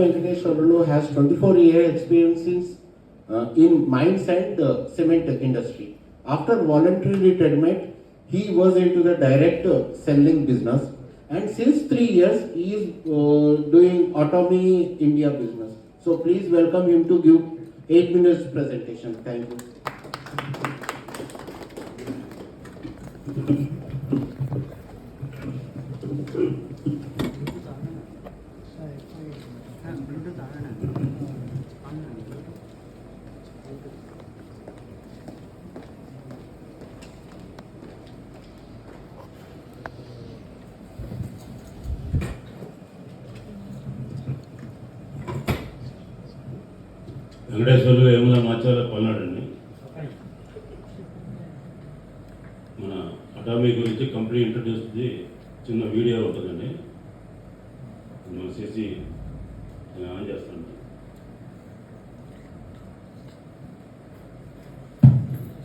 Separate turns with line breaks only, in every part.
Venkatesh Sharanu has 24-year experience in mines and cement industry. After voluntary retirement, he was into the direct selling business, and since 3 years he is doing Autonomy India business. So please welcome him to give 8 minutes presentation. Thank you.
Venkateswarlu ఏముల మార్చాల కొన్నాడండి. మన Atomy గురించి company ఇంట్రడ్యూస్ది చిన్న video ఉంటుందండి. మనం చేసి on చేస్తాను.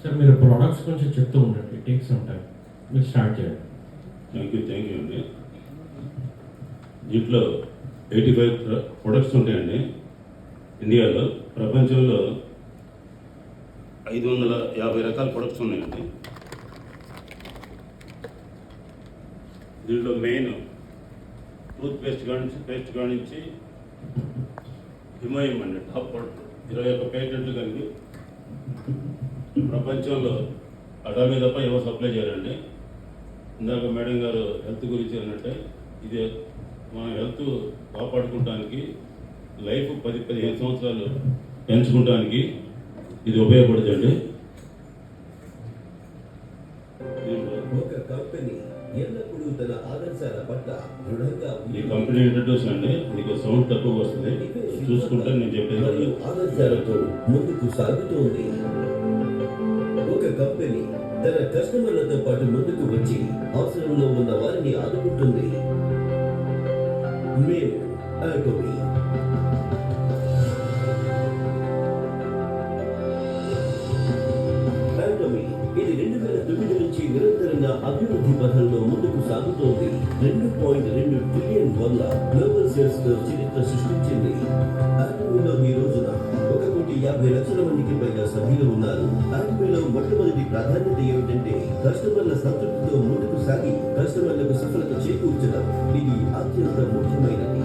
Sir మీరు products కొంచెం చెప్తూ ఉండండి, టేక్స్ ఉంటాయి, మీరు స్టార్ట్ చేయండి.
థ్యాంక్ యూ అండి. దీంట్లో 85 ప్రొడక్ట్స్ ఉంటాయండి. ఇండియాలో ప్రపంచంలో 550 రకాల ప్రొడక్ట్స్ ఉన్నాయండి. దీంట్లో మెయిన్ టూత్ పేస్ట్ కానించి హిమాయం అండి టాప్ ప్రొడక్ట్ 21 పేటెంట్లు కలిగి ప్రపంచంలో అటామీ తప్ప ఎవరు సప్లై చేయాలండి. ఇందాక మేడం గారు హెల్త్ గురించి అన్నట్టే ఇది మన హెల్త్ కాపాడుకోవడానికి లైఫ్ 10-15 సంవత్సరాలు పెంచుకోవడానికి ఇది ఉపయోగపడుతుంది. ఈ కంపెనీ ఇంట్రడ్యూస్ అండి. మీకు సౌండ్ తక్కువ వస్తుంది, చూసుకుంటే నేను చెప్పేది.
ఆదర్శాలతో ముందుకు సాగుతోంది. ఒక కంపెనీ తన కస్టమర్లతో పాటు ముందుకు వచ్చి అవసరంలో ఉన్న వారిని ఆదుకుంటుంది. మేము ఆటోమీ. ఇది 2009 నుంచి నిరంతరంగా అభివృద్ధి పథంలో ముందుకు సాగుతోంది. 2.2 ట్రిలియన్ గ్లోబల్ సేల్స్ లో చరిత్ర సృష్టించింది. ఆటోమీలో ఈ రోజున 1,50,00,000 మందికి పైగా సభ్యులు ఉన్నారు. ఆటోమీలో మొట్టమొదటి ప్రాధాన్యత ఏమిటంటే కస్టమర్ల సంతృప్తితో ముందుకు సాగి కస్టమర్లకు సఫలత చేకూర్చడం. ఇది అత్యంత ముఖ్యమైనది.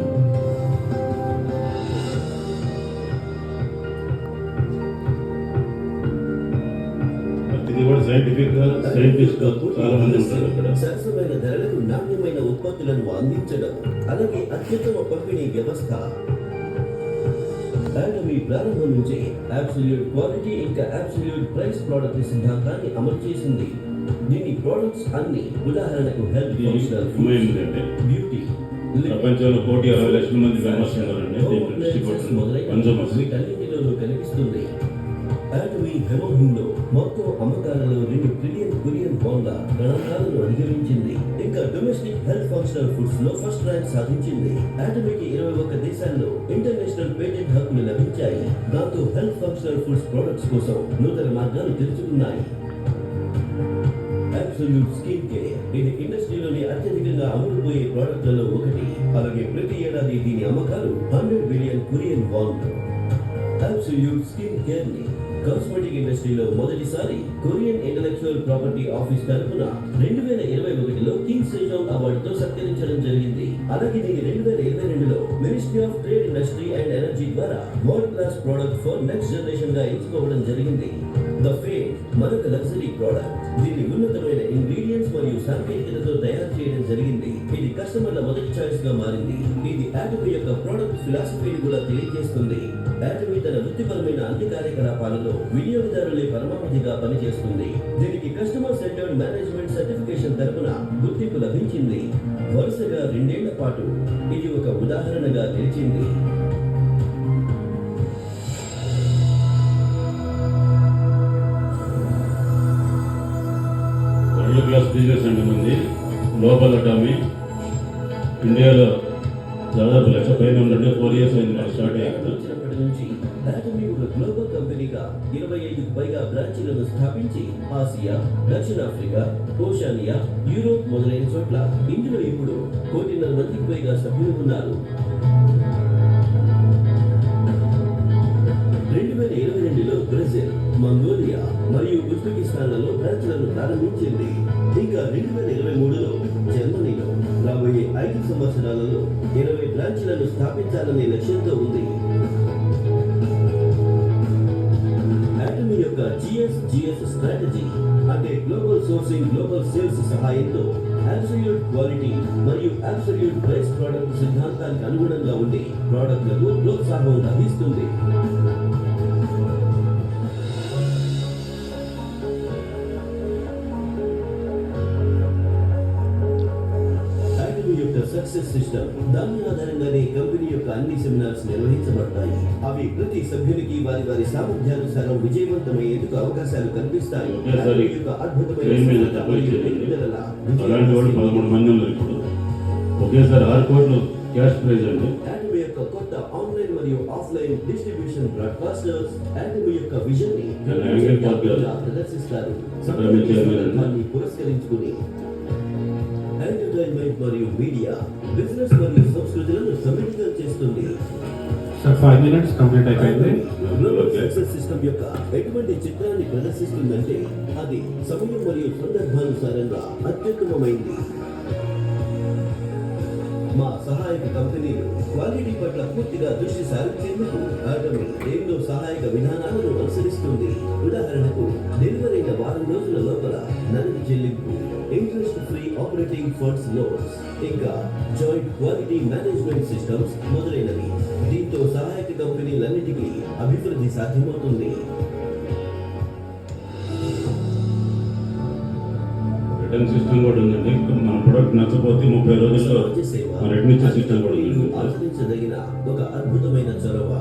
సరసమైన ధరలకు నాణ్యమైన ఉత్పత్తులను అందించడం, అలాగే అత్యుత్తమ పంపిణీ వ్యవస్థ. ఆటోమీ ప్రారంభం నుంచే అబ్సల్యూట్ క్వాలిటీ ఇంకా అబ్సల్యూట్ ప్రైస్ ప్రోడక్ట్ సిద్ధాంతాన్ని అమలు చేసింది. దీని ప్రోడక్ట్స్ అన్ని ఉదాహరణకు హెల్త్, బ్యూటీ,
ప్రపంచంలో 1,60,00,000 మంది
వీటన్నిటిలోనూ కనిపిస్తుంది. ఆటోమీ హెమోహిమ్లో మొత్తం అమ్మకాలలో 2 ట్రిలియన్ కొరియన్ పౌండ్ల గణాంకాలను అధిగమించింది. ఇంకా డొమెస్టిక్ హెల్త్ ఫంక్షనల్ ఫుడ్స్ లో ఫస్ట్ ర్యాంక్ సాధించింది. ఆటోమీకి 21 దేశాల్లో ఇంటర్నేషనల్ పేటెంట్ హక్కులు లభించాయి. దాంతో హెల్త్ ఫంక్షనల్ ఫుడ్స్ ప్రొడక్ట్స్ కోసం నూతన మార్గాలు తెరుచుకున్నాయి. అబ్సల్యూట్ స్కిన్ కేర్ ఇది ఇండస్ట్రీలోని అత్యధికంగా అమ్ముడుపోయే ప్రోడక్ట్లలో ఒకటి. అలాగే ప్రతి ఏడాది దీని అమ్మకాలు 100 billion Korean van. Absolute skin care ని కాస్మెటిక్ ఇండస్ట్రీలో మొదటిసారి కొరియన్ ఇంటలెక్చువల్ ప్రాపర్టీ ఆఫీస్ తరఫున 2021లో కింగ్ సెజాంగ్ అవార్డుతో సత్కరించడం జరిగింది. అలాగే దీన్ని 2022లో ministry of trade, industry and energy ద్వారా world class product for next generation గా ఎంచుకోవడం జరిగింది. ద ఫేమ్ మరొక లగ్జరీ ప్రోడక్ట్. దీన్ని ఉన్నతమైన ఇంగ్రీడియంట్స్ మరియు సాంకేతికతతో తయారు చేయడం జరిగింది. ఇది కస్టమర్ల మొదటి చాయిస్ గా మారింది. ఇది ఆటోమీ యొక్క ప్రోడక్ట్ ఫిలాసఫీని కూడా తెలియజేస్తుంది. ఆటోమీ తన వృత్తిపరమైన అన్ని కార్యకలాపాలలో వినియోగదారులే పరమావధిగా పనిచేస్తుంది. దీనికి కస్టమర్ సెంటర్డ్ మేనేజ్మెంట్ సర్టిఫికేషన్ తరపున గుర్తింపు లభించింది. వరుసగా 2 ఏళ్ల పాటు ఇది ఒక ఉదాహరణగా నిలిచింది.
వరల్డ్ క్లాస్ బిజినెస్ అంటే ఉంది. గ్లోబల్ అటామీ ఇండియాలో దాదాపు 1,00,000 పైన ఉండండి. 4 years అయింది మనం స్టార్ట్ అయ్యాక.
నుంచి ఆటోమీ ఒక గ్లోబల్ కంపెనీగా 25కు పైగా బ్రాంచీలను స్థాపించి ఆసియా, దక్షిణాఫ్రికా, ఓషానియా, యూరోప్ మొదలైన చోట్ల ఇందులో ఇప్పుడు 1,50,00,000 మందికి పైగా సభ్యులు ఉన్నారు. బ్రాంచ్లను ప్రారంభించింది. ఇంకా 2023లో జర్మనీలో రాబోయే 5 సంవత్సరాలలో 20 బ్రాంచ్లను స్థాపించాలనే లక్ష్యంతో ఉంది. అటమీ యొక్క GS స్ట్రాటజీ అంటే గ్లోబల్ సోర్సింగ్, గ్లోబల్ సేల్స్ సహాయంతో అబ్సల్యూట్ క్వాలిటీ మరియు అబ్సల్యూట్ ప్రైస్ ప్రోడక్ట్ సిద్ధాంతానికి అనుగుణంగా ఉండి ప్రోడక్ట్లకు ప్రోత్సాహం లభిస్తుంది. సక్సెస్ సిస్టమ్ దాని ఆధారంగానే కంపెనీ యొక్క అన్ని సెమినార్స్ నిర్వహించబడతాయి. అవి ప్రతి సభ్యునికి వారి వారి సామర్థ్యానుసారం విజయవంతమయ్యేందుకు అవకాశాలు కల్పిస్తాయి.
ఒకేసారి అలాంటి వాళ్ళు 13 మంది ఉన్నారు. ఇప్పుడు ఒకేసారి 6 కోట్లు క్యాష్ ప్రైజ్ అండి.
అటమీ యొక్క కొత్త ఆన్లైన్ మరియు ఆఫ్లైన్ డిస్ట్రిబ్యూషన్ బ్రాడ్కాస్టర్స్ అటమీ యొక్క విజన్ ని ప్రదర్శిస్తారు. సందర్భాన్ని పురస్కరించుకుని ఎంటర్టైన్మెంట్ మరియు మీడియా, బిజినెస్ మరియు సంస్కృతులను సమ్మిళితం చేస్తుంది.
సార్ 5 minutes కంప్లీట్ అయిపోయింది.
గ్లోబల్ సక్సెస్ సిస్టమ్ యొక్క ఎటువంటి చిత్రాన్ని ప్రదర్శిస్తుందంటే అది సమయం మరియు సందర్భానుసారంగా అత్యుత్తమమైంది. మా సహాయక కంపెనీలు క్వాలిటీ పట్ల పూర్తిగా దృష్టి సారించేందుకు అటమీ ఎన్నో సహాయక విధానాలను అనుసరిస్తుంది. ఉదాహరణకు డెలివరీ అయిన వారం రోజుల లోపల నగదు చెల్లింపు, interest free operating funds loans, ఇంకా జాయింట్ క్వాలిటీ మేనేజ్మెంట్ సిస్టమ్స్ మొదలైనవి. దీంతో సహాయక కంపెనీలన్నిటికీ అభివృద్ధి సాధ్యమవుతుంది.
రిటర్న్ సిస్టమ్ కూడా ఉందండి. మన ప్రొడక్ట్ నచ్చపోతే 30 రోజుల్లో మన రిటర్న్ ఇచ్చే సిస్టమ్ కూడా ఉంది.
ఆచరించదగిన ఒక అద్భుతమైన చొరవ.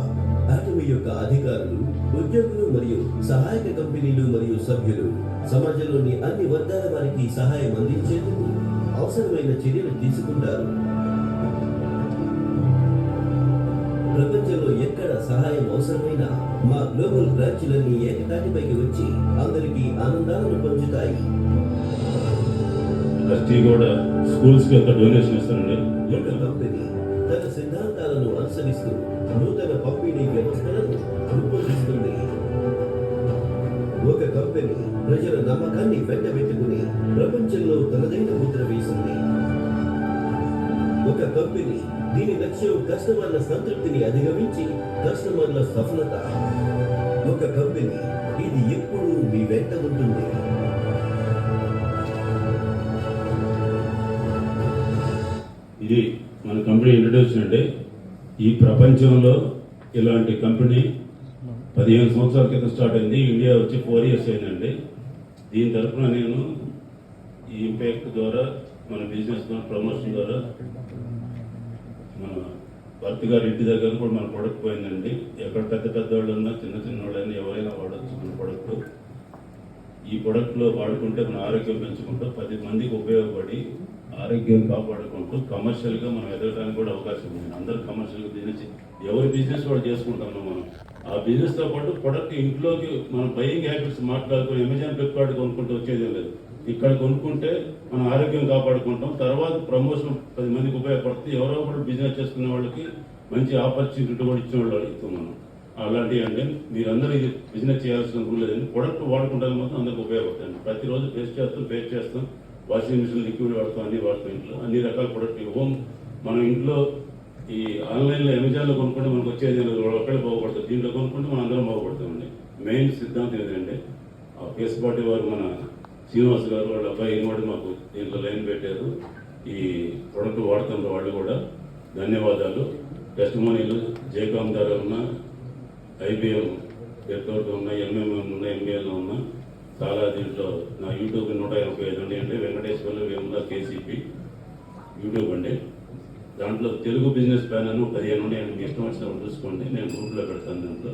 అటమీ యొక్క అధికారులు, ఉద్యోగులు మరియు సహాయక కంపెనీలు మరియు సభ్యులు సమాజంలోని అన్ని వర్గాల వారికి సహాయం అందించేందుకు అవసరమైన చర్యలు తీసుకుంటారు. ప్రపంచంలో ఎక్కడ సహాయం అవసరమైనా మా గ్లోబల్ బ్రాంచ్లన్నీ ఏకతాటిపైకి వచ్చి అందరికీ ఆనందాలను పంచుతాయి.
ట్రస్టీ కూడా స్కూల్స్కి ఒక డొనేషన్ ఇస్తారండి.
ఒక కంపెనీ తన సిద్ధాంతాలను అనుసరిస్తూ నూతన పంపిణీ వ్యవస్థలను రూపొందిస్తుంది. ఒక కంపెనీ ప్రజల నమ్మకాన్ని వెంటబెట్టుకుని ప్రపంచంలో తనదైన ముద్ర వేసింది. ఒక కంపెనీ దీని లక్ష్యం కస్టమర్ల సంతృప్తిని అధిగమించి కస్టమర్ల సఫలత. ఒక కంపెనీ ఇది ఎప్పుడూ మీ వెంట ఉంటుంది.
ఇది మన కంపెనీ ఇంట్రడ్యూషన్ అండి. ఈ ప్రపంచంలో ఇలాంటి కంపెనీ 15 సంవత్సరాల క్రితం స్టార్ట్ అయింది. ఇండియా వచ్చి 4 years అయిందండి. దీని తరఫున నేను ఈ ఇంపాక్ట్ ద్వారా మన బిజినెస్ ప్రమోషన్ ద్వారా మన భర్త గారి ఇంటి దగ్గర కూడా మన ప్రొడక్ట్ పోయిందండి. ఎక్కడ పెద్ద పెద్దవాళ్ళు ఉన్నా చిన్న వాళ్ళైనా ఎవరైనా వాడచ్చు మన ప్రొడక్ట్. ఈ ప్రొడక్ట్లో వాడుకుంటే మన ఆరోగ్యం పెంచుకుంటూ 10 మందికి ఉపయోగపడి ఆరోగ్యం కాపాడుకుంటూ కమర్షియల్గా మనం ఎదగడానికి కూడా అవకాశం ఉంది. అందరూ కమర్షియల్గా బిజినెస్ ఎవరి బిజినెస్ వాడు చేసుకుంటాము. మనం ఆ బిజినెస్తో పాటు ప్రొడక్ట్ ఇంట్లోకి మనం బయింగ్ హ్యాబిట్స్ మాట్లాడుకుని అమెజాన్, ఫ్లిప్కార్ట్ కొనుక్కుంటూ వచ్చేది లేదు. ఇక్కడ కొనుక్కుంటే మనం ఆరోగ్యం కాపాడుకుంటాం. తర్వాత ప్రమోషన్ 10 మందికి ఉపయోగపడుతుంది. ఎవరో కూడా బిజినెస్ చేసుకునే వాళ్ళకి మంచి ఆపర్చునిటీ కూడా ఇచ్చిన వాళ్ళు అడుగుతాం మనం. అలాంటివి అండి మీరందరూ ఇది బిజినెస్ చేయాల్సిన రూల్ లేదండి. ప్రొడక్ట్ వాడుకుంటానికి మాత్రం అందరికి ఉపయోగపడుతుంది. ప్రతిరోజు పేస్ట్ చేస్తాం. వాషింగ్ మిషన్ లిక్విడ్ వాడతాం, అన్ని వాడతాం. ఇంట్లో అన్ని రకాల ప్రొడక్ట్ హోమ్ మనం ఇంట్లో ఈ ఆన్లైన్లో అమెజాన్లో కొనుక్కుంటే మనకు వచ్చేది ఒక్కడే బాగుపడుతుంది. దీంట్లో కొనుక్కుంటే మనం అందరం బాగుపడుతామండి. మెయిన్ సిద్ధాంతం ఏంటంటే ఆ కేసు పార్టీ వారు మన శ్రీనివాస్ గారు వాళ్ళ అబ్బాయి కూడా మాకు దీంట్లో లైన్ పెట్టారు. ఈ ప్రొడక్ట్ వాడుతున్న వాళ్ళు కూడా ధన్యవాదాలు. టెస్టిమోనీలు జేకామ్ ద్వారా ఉన్న, IBM ఎర్తోతో ఉన్న, MMM ఉన్న, MBAలో ఉన్న చాలా దీంట్లో నా యూట్యూబ్ 185 ఉన్నాయండి. వెంకటేశ్వర్లు వేముల KCP యూట్యూబ్ అండి. దాంట్లో తెలుగు బిజినెస్ ప్లాన్ అని 15 ఉన్నాయండి. మీ ఇష్టం వచ్చినప్పుడు చూసుకోండి. నేను గ్రూప్లో పెడతాను. దాంట్లో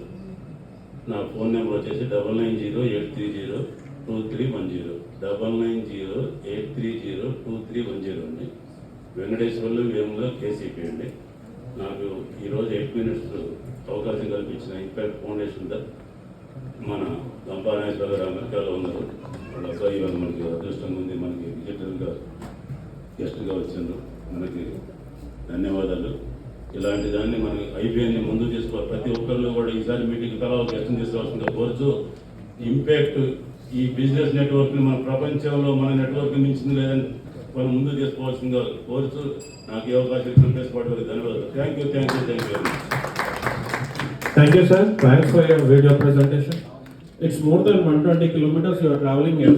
నా ఫోన్ నెంబర్ వచ్చేసి 9908302310 9908302310 అండి. వెంకటేశ్వర్లు వేముల KCP అండి. నాకు ఈరోజు 8 minutes అవకాశం కల్పించిన ఇంపాక్ట్ ఫౌండేషన్ మన దంపానేశ్వర గారు అమెరికాలో ఉన్నారు. వాళ్ళ అబ్బాయి వాళ్ళు మనకి అదృష్టంగా ఉంది. మనకి డిజిటల్గా గెస్ట్గా వచ్చిండ్రు. మనకి ధన్యవాదాలు. ఇలాంటి దాన్ని మనకి IBMని ముందు తీసుకోవాలి. ప్రతి ఒక్కరిలో కూడా ఈసారి మీటింగ్ కలా గెస్ట్ని తీసుకోవాల్సిందిగా కోరుతూ ఇంపాక్ట్ ఈ బిజినెస్ నెట్వర్క్ని మన ప్రపంచంలో మన నెట్వర్క్ మించింది లేదని మనం ముందు తీసుకోవాల్సిందిగా కోరుతూ నాకు ఈ అవకాశం ఇచ్చిన ప్రెస్ పార్టీ వారికి ధన్యవాదాలు. Thank you very much.
Thank you, sir. Thanks for your video presentation. It's more than 120 kilometers you are traveling every